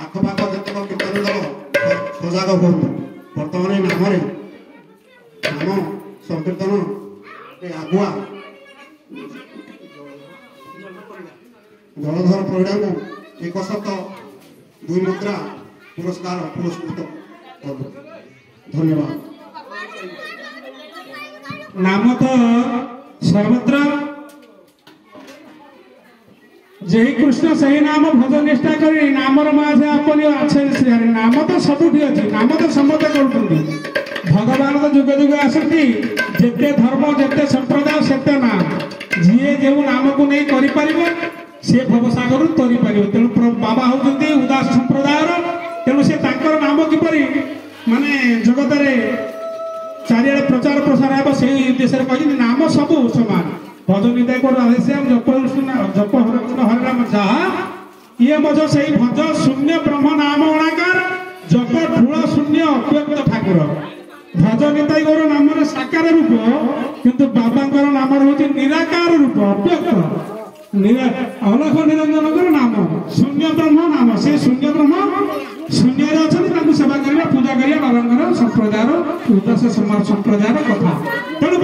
आखपाख जतक कीर्तन दल सजग हूँ बर्तमान नाम नाम संकीर्तन आगुआ जलधर परिड़ा को एक शत 2 मुद्रा पुरस्कार पुरस्कृत धन्यवाद। नाम तो सर्वत्र जय कृष्ण सही नाम भज निष्ठा कर नामर माझे अपनी अच्छे नाम तो सबुठी अच्छी नाम तो समस्ते कर भगवान तो जुगे जुगे आसती जिते धर्म जिते संप्रदाय सेते नाम जी जो नाम को नहीं कर सी भवसागर तरी पार तेणु बाबा होती उदास संप्रदाय तेणु से नाम किपर माने जगत चारिड़े प्रचार प्रसार है से उद्देश्य कही नाम सबू समान भज निदाय कर राधेश्याम जप जप हरे राम जहा ये मज से भज शून्य ब्रह्म नाम अणाकार जप ठूल शून्य अव्यक्त ठाकुर भज निताई गौर नाम साकार रूप किंतु बाबा नाम हूँ निराकार रूप अव्यक्त अलख निरंजन नाम शून्य ब्रह्म नाम से शून्य ब्रह्म शून्य सेवा करवा पूजा करिया बाबा संप्रदाय उदास संप्रदाय कथा तेणु